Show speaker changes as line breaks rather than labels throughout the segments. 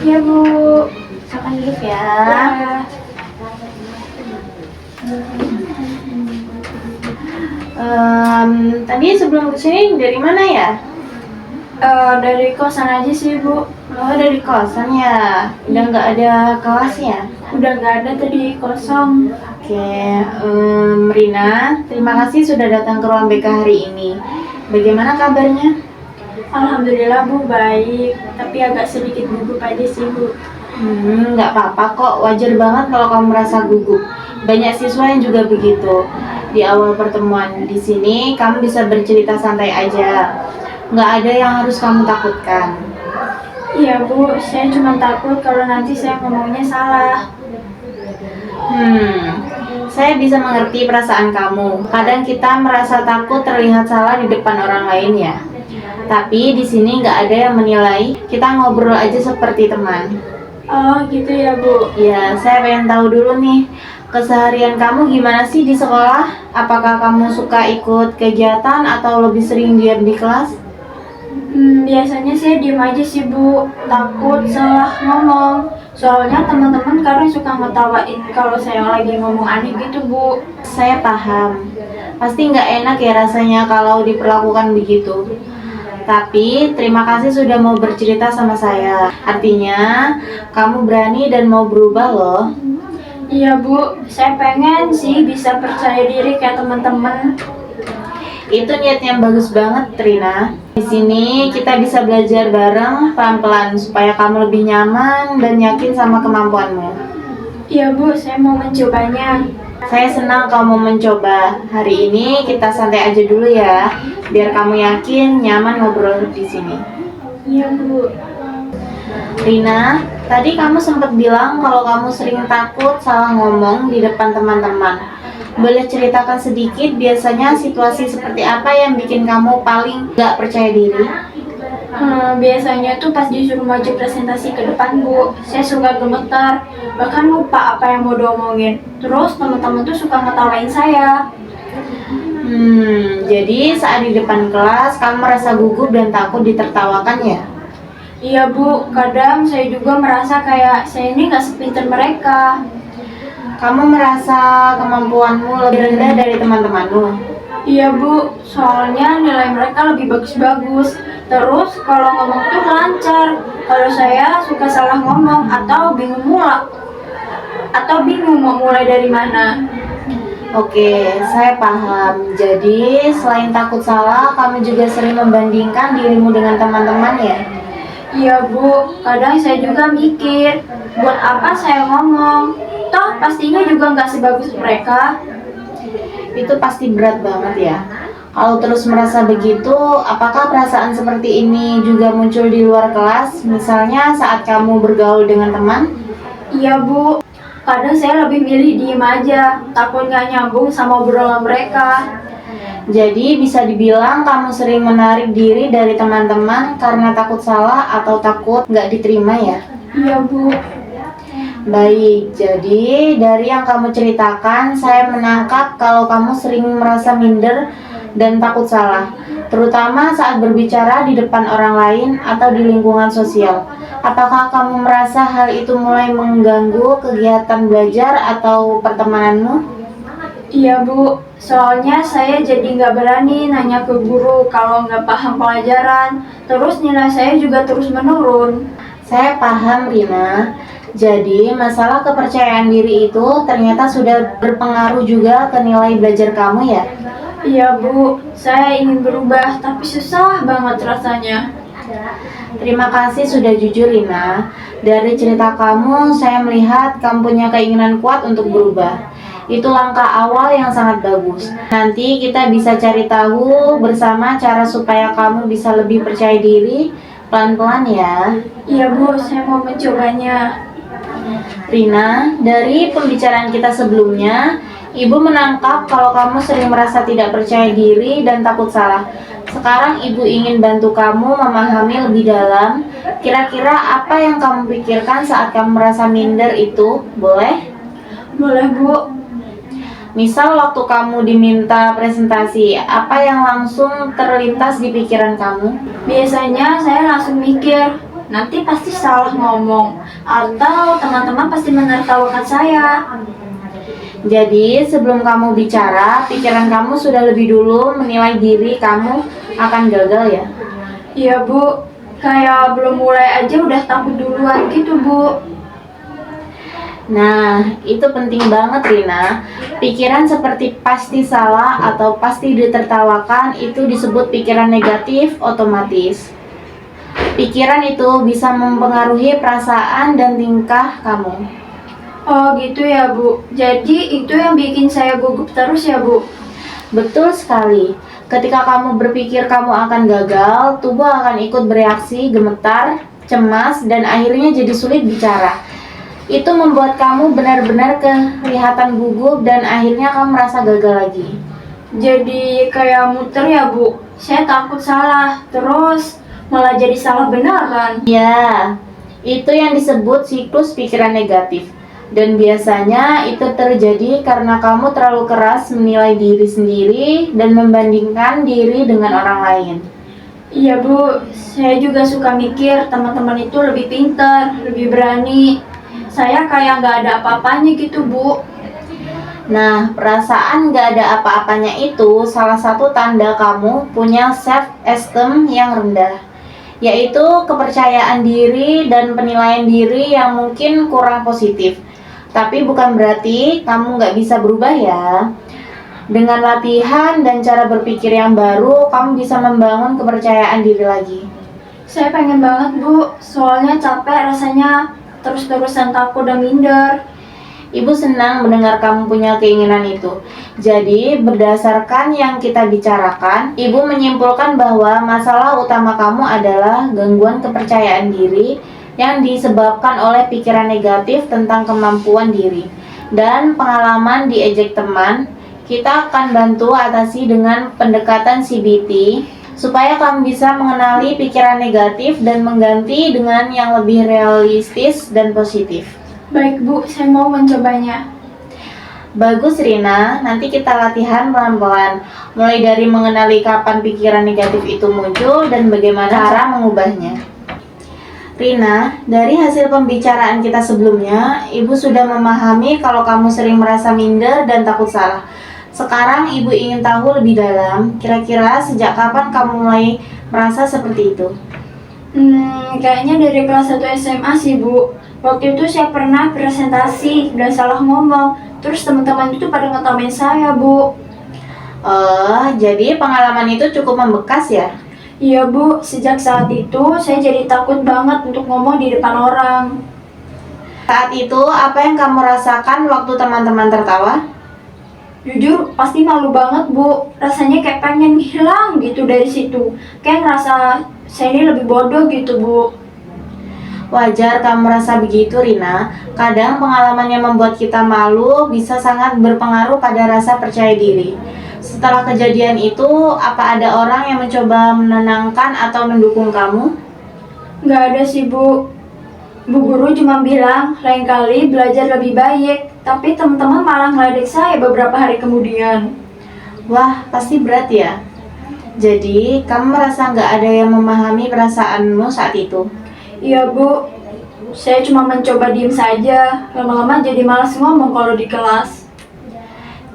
Iya Bu, silakan duduk ya.
Ya.
Tadi sebelum kesini dari mana ya?
Dari kosan aja sih Bu.
Oh, dari kosan ya. Udah nggak ada kelas ya?
Udah nggak ada tadi, kosong.
Oke, Rina, terima kasih sudah datang ke ruang BK hari ini. Bagaimana kabarnya?
Alhamdulillah Bu, baik. Tapi agak sedikit gugup aja sih Bu.
Nggak apa-apa kok, wajar banget kalau kamu merasa gugup. Banyak siswa yang juga begitu. Di awal pertemuan di sini, kamu bisa bercerita santai aja. Nggak ada yang harus kamu takutkan.
Iya Bu, saya cuma takut kalau nanti saya ngomongnya salah.
Saya bisa mengerti perasaan kamu. Kadang kita merasa takut terlihat salah di depan orang lain ya. Tapi di sini nggak ada yang menilai. Kita ngobrol aja seperti teman.
Oh gitu ya Bu.
Ya, saya pengen tahu dulu nih, keseharian kamu gimana sih di sekolah? Apakah kamu suka ikut kegiatan atau lebih sering diam di kelas?
Biasanya saya diem aja sih Bu, takut salah ngomong. Soalnya teman-teman kadang suka ngetawain kalau saya lagi ngomong aneh gitu Bu.
Saya paham. Pasti nggak enak ya rasanya kalau diperlakukan begitu. Tapi terima kasih sudah mau bercerita sama saya. Artinya kamu berani dan mau berubah loh.
Iya Bu, saya pengen sih bisa percaya diri kayak teman-teman.
Itu niat yang bagus banget, Trina. Di sini kita bisa belajar bareng pelan-pelan supaya kamu lebih nyaman dan yakin sama kemampuanmu.
Iya Bu, saya mau mencobanya.
Saya senang kamu mencoba. Hari ini kita santai aja dulu ya, biar kamu yakin nyaman ngobrol di sini.
Iya Bu.
Rina, tadi kamu sempat bilang kalau kamu sering takut salah ngomong di depan teman-teman. Boleh ceritakan sedikit biasanya situasi seperti apa yang bikin kamu paling gak percaya diri?
Biasanya tuh pas disuruh maju presentasi ke depan Bu, saya suka gemetar, bahkan lupa apa yang mau diomongin. Terus teman-teman tuh suka ngetawain saya.
Jadi saat di depan kelas kamu merasa gugup dan takut ditertawakan ya?
Iya Bu, kadang saya juga merasa kayak saya ini nggak sepintar mereka.
Kamu merasa kemampuanmu lebih rendah dari teman-temanmu?
Iya Bu, soalnya nilai mereka lebih bagus-bagus. Terus kalau ngomong tuh lancar. Kalau saya suka salah ngomong atau bingung mau mulai dari mana.
Oke, saya paham. Jadi selain takut salah, kamu juga sering membandingkan dirimu dengan teman-teman ya?
Iya Bu, kadang saya juga mikir, buat apa saya ngomong? Toh pastinya juga nggak sebagus mereka.
Itu pasti berat banget ya. Kalau terus merasa begitu, apakah perasaan seperti ini juga muncul di luar kelas? Misalnya saat kamu bergaul dengan teman?
Iya Bu, kadang saya lebih milih diem aja, takut nggak nyambung sama obrolan mereka.
Jadi bisa dibilang kamu sering menarik diri dari teman-teman karena takut salah atau takut nggak diterima ya?
Iya Bu.
Baik, jadi dari yang kamu ceritakan, saya menangkap kalau kamu sering merasa minder dan takut salah, terutama saat berbicara di depan orang lain atau di lingkungan sosial. Apakah kamu merasa hal itu mulai mengganggu kegiatan belajar atau pertemananmu?
Iya Bu, soalnya saya jadi nggak berani nanya ke guru kalau nggak paham pelajaran. Terus nilai saya juga terus menurun.
Saya paham, Rina. Jadi, masalah kepercayaan diri itu ternyata sudah berpengaruh juga ke nilai belajar kamu ya?
Iya Bu, saya ingin berubah tapi susah banget rasanya.
Terima kasih sudah jujur, Rina. Dari cerita kamu, saya melihat kamu punya keinginan kuat untuk berubah. Itu langkah awal yang sangat bagus. Nanti kita bisa cari tahu bersama cara supaya kamu bisa lebih percaya diri pelan-pelan ya.
Iya Bu, saya mau mencobanya.
Rina, dari pembicaraan kita sebelumnya, Ibu menangkap kalau kamu sering merasa tidak percaya diri dan takut salah. Sekarang Ibu ingin bantu kamu memahami lebih dalam, kira-kira apa yang kamu pikirkan saat kamu merasa minder itu, boleh?
Boleh Bu.
Misal waktu kamu diminta presentasi, apa yang langsung terlintas di pikiran kamu?
Biasanya saya langsung mikir, nanti pasti salah ngomong, atau teman-teman pasti menertawakan saya.
Jadi, sebelum kamu bicara, pikiran kamu sudah lebih dulu menilai diri kamu akan gagal ya?
Iya Bu, kayak belum mulai aja udah takut duluan gitu Bu.
Nah, itu penting banget Rina. Pikiran seperti pasti salah atau pasti ditertawakan itu disebut pikiran negatif otomatis. Pikiran itu bisa mempengaruhi perasaan dan tingkah kamu.
Oh gitu ya Bu, jadi itu yang bikin saya gugup terus ya Bu.
Betul sekali. Ketika kamu berpikir kamu akan gagal, tubuh akan ikut bereaksi, gemetar, cemas, dan akhirnya jadi sulit bicara. Itu membuat kamu benar-benar kelihatan gugup dan akhirnya kamu merasa gagal lagi.
Jadi kayak muter ya Bu, saya takut salah, terus malah jadi salah beneran.
Ya, itu yang disebut siklus pikiran negatif. Dan biasanya itu terjadi karena kamu terlalu keras menilai diri sendiri dan membandingkan diri dengan orang lain.
Iya Bu, saya juga suka mikir teman-teman itu lebih pintar, lebih berani. Saya kayak nggak ada apa-apanya gitu Bu.
Nah, perasaan gak ada apa-apanya itu salah satu tanda kamu punya self-esteem yang rendah, yaitu kepercayaan diri dan penilaian diri yang mungkin kurang positif. Tapi bukan berarti kamu gak bisa berubah ya. Dengan latihan dan cara berpikir yang baru, kamu bisa membangun kepercayaan diri lagi.
Saya pengen banget Bu, soalnya capek rasanya terus-terusan takut dan minder.
Ibu senang mendengar kamu punya keinginan itu. Jadi, berdasarkan yang kita bicarakan, Ibu menyimpulkan bahwa masalah utama kamu adalah gangguan kepercayaan diri yang disebabkan oleh pikiran negatif tentang kemampuan diri dan pengalaman diejek teman. Kita akan bantu atasi dengan pendekatan CBT supaya kamu bisa mengenali pikiran negatif dan mengganti dengan yang lebih realistis dan positif.
Baik Bu, saya mau mencobanya.
Bagus Rina, nanti kita latihan pelan-pelan. Mulai dari mengenali kapan pikiran negatif itu muncul dan bagaimana cara mengubahnya. Rina, dari hasil pembicaraan kita sebelumnya, Ibu sudah memahami kalau kamu sering merasa minder dan takut salah. Sekarang Ibu ingin tahu lebih dalam, kira-kira sejak kapan kamu mulai merasa seperti itu?
Kayaknya dari kelas 1 SMA sih Bu. Waktu itu saya pernah presentasi dan salah ngomong. Terus teman-teman itu pada ngetawain saya Bu.
Oh, jadi pengalaman itu cukup membekas ya?
Iya Bu, sejak saat itu saya jadi takut banget untuk ngomong di depan orang.
Saat itu, apa yang kamu rasakan waktu teman-teman tertawa?
Jujur, pasti malu banget Bu. Rasanya kayak pengen hilang gitu dari situ. Kayak ngerasa saya ini lebih bodoh gitu Bu.
Wajar kamu merasa begitu, Rina. Kadang pengalaman yang membuat kita malu bisa sangat berpengaruh pada rasa percaya diri. Setelah kejadian itu, apa ada orang yang mencoba menenangkan atau mendukung kamu?
Nggak ada sih Bu. Bu guru cuma bilang lain kali belajar lebih baik. Tapi teman-teman malah ngeledek saya beberapa hari kemudian.
Wah, pasti berat ya. Jadi, kamu merasa nggak ada yang memahami perasaanmu saat itu?
Iya Bu, saya cuma mencoba diem saja. Lama-lama jadi malas ngomong kalau di kelas.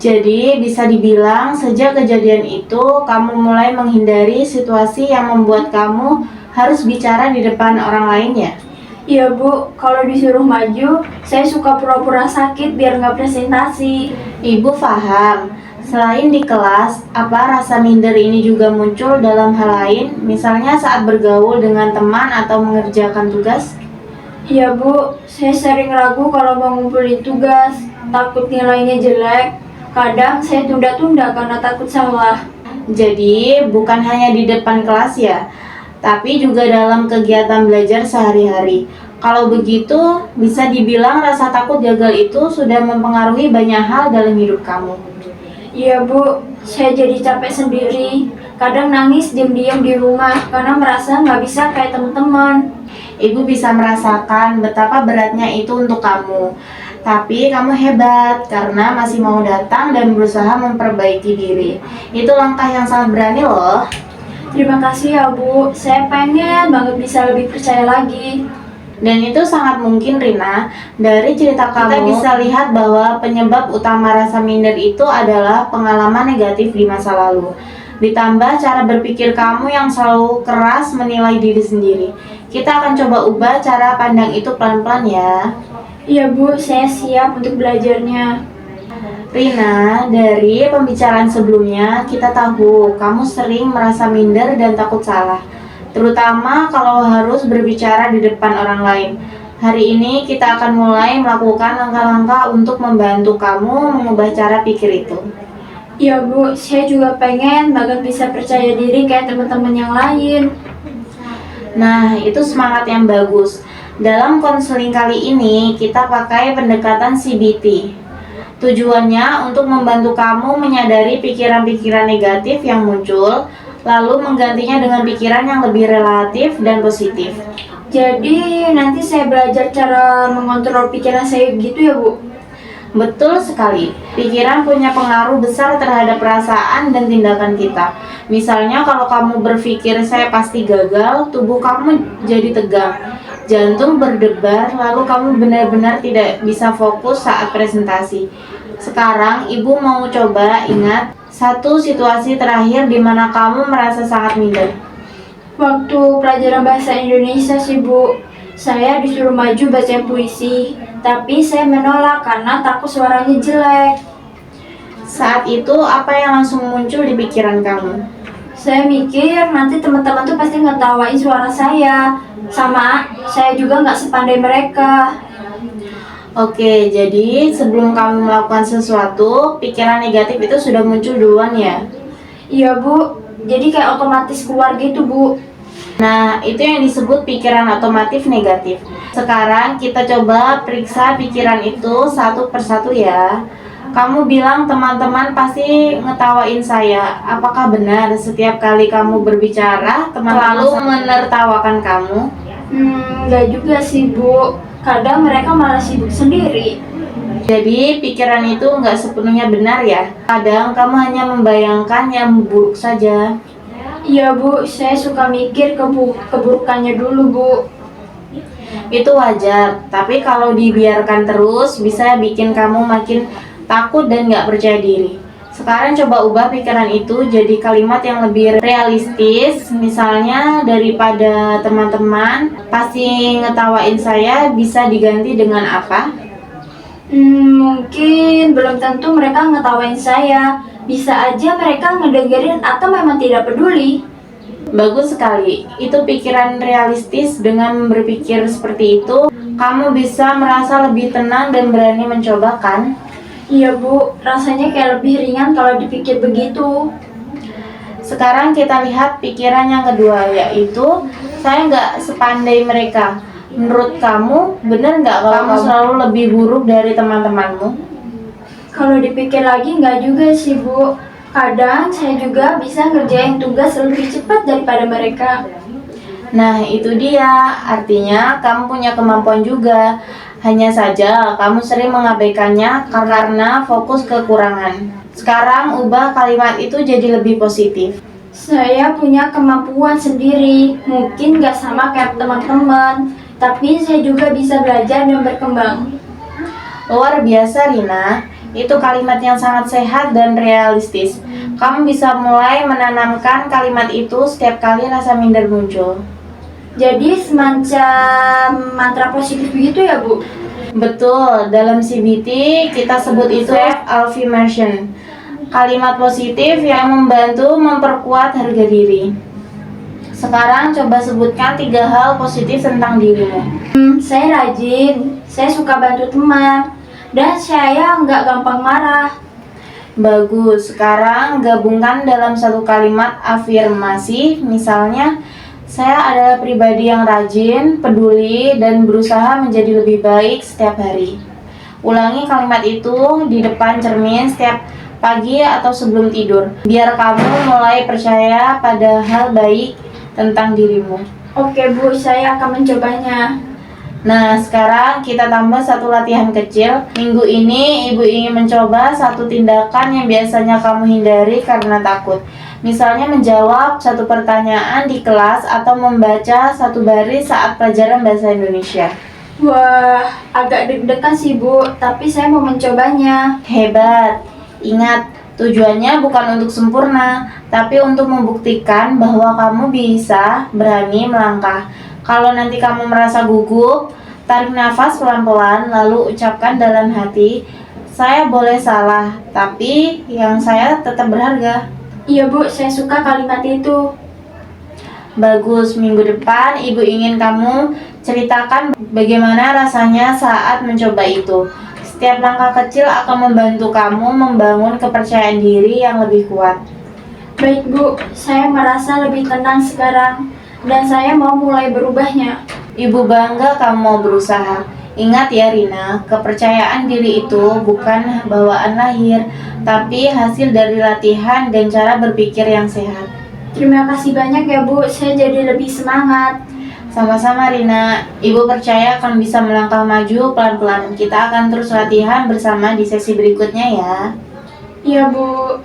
Jadi, bisa dibilang sejak kejadian itu, kamu mulai menghindari situasi yang membuat kamu harus bicara di depan orang lain ya?
Iya Bu, kalau disuruh maju, saya suka pura-pura sakit biar nggak presentasi.
Ibu paham. Selain di kelas, apa rasa minder ini juga muncul dalam hal lain, misalnya saat bergaul dengan teman atau mengerjakan tugas?
Iya Bu, saya sering ragu kalau mau ngumpulin tugas, takut nilainya jelek. Kadang saya tunda-tunda karena takut salah.
Jadi, bukan hanya di depan kelas ya, tapi juga dalam kegiatan belajar sehari-hari. Kalau begitu, bisa dibilang rasa takut gagal itu sudah mempengaruhi banyak hal dalam hidup kamu.
Iya Bu, saya jadi capek sendiri. Kadang nangis diam-diam di rumah karena merasa nggak bisa kayak teman-teman.
Ibu bisa merasakan betapa beratnya itu untuk kamu. Tapi kamu hebat karena masih mau datang dan berusaha memperbaiki diri. Itu langkah yang sangat berani loh.
Terima kasih ya Bu, saya pengen banget bisa lebih percaya lagi.
Dan itu sangat mungkin, Rina. Dari cerita kamu, kita bisa lihat bahwa penyebab utama rasa minder itu adalah pengalaman negatif di masa lalu. Ditambah cara berpikir kamu yang selalu keras menilai diri sendiri. Kita akan coba ubah cara pandang itu pelan-pelan ya.
Iya Bu, saya siap untuk belajarnya.
Rina, dari pembicaraan sebelumnya kita tahu kamu sering merasa minder dan takut salah, terutama kalau harus berbicara di depan orang lain. Hari ini kita akan mulai melakukan langkah-langkah untuk membantu kamu mengubah cara pikir itu.
Iya Bu, saya juga pengen banget bisa percaya diri kayak teman-teman yang lain.
Nah, itu semangat yang bagus. Dalam konseling kali ini kita pakai pendekatan CBT. Tujuannya untuk membantu kamu menyadari pikiran-pikiran negatif yang muncul, lalu menggantinya dengan pikiran yang lebih relatif dan positif.
Jadi nanti saya belajar cara mengontrol pikiran saya gitu ya Bu?
Betul sekali, pikiran punya pengaruh besar terhadap perasaan dan tindakan kita. Misalnya kalau kamu berpikir saya pasti gagal, tubuh kamu jadi tegang, jantung berdebar, lalu kamu benar-benar tidak bisa fokus saat presentasi. Sekarang ibu mau coba ingat satu situasi terakhir di mana kamu merasa sangat minder.
Waktu pelajaran bahasa Indonesia sih Bu, saya disuruh maju baca puisi, tapi saya menolak karena takut suaranya jelek.
Saat itu apa yang langsung muncul di pikiran kamu?
Saya mikir nanti teman-teman tuh pasti ngetawain suara saya, sama saya juga nggak sepandai mereka.
Oke, jadi sebelum kamu melakukan sesuatu, pikiran negatif itu sudah muncul duluan ya?
Iya Bu, jadi kayak otomatis keluar gitu Bu.
Nah, itu yang disebut pikiran otomatis negatif. Sekarang kita coba periksa pikiran itu satu persatu ya. Kamu bilang teman-teman pasti ngetawain saya. Apakah benar setiap kali kamu berbicara, teman lalu menertawakan kamu?
Nggak juga sih Bu, kadang mereka malah sibuk sendiri.
Jadi pikiran itu nggak sepenuhnya benar ya. Kadang kamu hanya membayangkan yang buruk saja.
Iya Bu, saya suka mikir keburukannya dulu Bu.
Itu wajar, tapi kalau dibiarkan terus bisa bikin kamu makin takut dan nggak percaya diri. Sekarang coba ubah pikiran itu jadi kalimat yang lebih realistis. Misalnya daripada teman-teman pasti ngetawain saya, bisa diganti dengan apa?
Mungkin belum tentu mereka ngetawain saya. Bisa aja mereka ngedengerin atau memang tidak peduli.
Bagus sekali, itu pikiran realistis. Dengan berpikir seperti itu, kamu bisa merasa lebih tenang dan berani mencoba kan?
Iya Bu, rasanya kayak lebih ringan kalau dipikir begitu.
Sekarang kita lihat pikiran yang kedua, yaitu saya nggak sepandai mereka. Menurut kamu, benar nggak kalau kamu selalu lebih buruk dari teman-temanmu?
Kalau dipikir lagi nggak juga sih Bu. Kadang saya juga bisa ngerjain tugas lebih cepat daripada mereka.
Nah, itu dia. Artinya kamu punya kemampuan juga. Hanya saja kamu sering mengabaikannya karena fokus kekurangan. Sekarang ubah kalimat itu jadi lebih positif.
Saya punya kemampuan sendiri, mungkin nggak sama kayak teman-teman, tapi saya juga bisa belajar dan berkembang.
Luar biasa, Rina. Itu kalimat yang sangat sehat dan realistis. Kamu bisa mulai menanamkan kalimat itu setiap kali rasa minder muncul.
Jadi semacam mantra positif begitu ya Bu?
Betul, dalam CBT kita sebut itu self-affirmation. Kalimat positif yang membantu memperkuat harga diri. Sekarang coba sebutkan 3 hal positif tentang dirimu.
Saya rajin, saya suka bantu teman, dan saya nggak gampang marah.
Bagus, sekarang gabungkan dalam satu kalimat afirmasi. Misalnya, saya adalah pribadi yang rajin, peduli, dan berusaha menjadi lebih baik setiap hari. Ulangi kalimat itu di depan cermin setiap pagi atau sebelum tidur, biar kamu mulai percaya pada hal baik tentang dirimu.
Oke Bu, saya akan mencobanya.
Nah, sekarang kita tambah satu latihan kecil. Minggu ini ibu ingin mencoba satu tindakan yang biasanya kamu hindari karena takut. Misalnya menjawab satu pertanyaan di kelas atau membaca satu baris saat pelajaran bahasa Indonesia.
Wah, agak deg-degan sih Bu, tapi saya mau mencobanya.
Hebat. Ingat, tujuannya bukan untuk sempurna, tapi untuk membuktikan bahwa kamu bisa berani melangkah. Kalau nanti kamu merasa gugup, tarik nafas pelan-pelan lalu ucapkan dalam hati, saya boleh salah, tapi yang saya tetap berharga.
Iya Bu, saya suka kalimat itu.
Bagus, minggu depan ibu ingin kamu ceritakan bagaimana rasanya saat mencoba itu. Setiap langkah kecil akan membantu kamu membangun kepercayaan diri yang lebih kuat.
Baik Bu, saya merasa lebih tenang sekarang dan saya mau mulai berubahnya.
Ibu bangga kamu mau berusaha. Ingat ya Rina, kepercayaan diri itu bukan bawaan lahir, tapi hasil dari latihan dan cara berpikir yang sehat.
Terima kasih banyak ya Bu, saya jadi lebih semangat.
Sama-sama Rina, Ibu percaya akan bisa melangkah maju pelan-pelan. Kita akan terus latihan bersama di sesi berikutnya ya.
Iya Bu.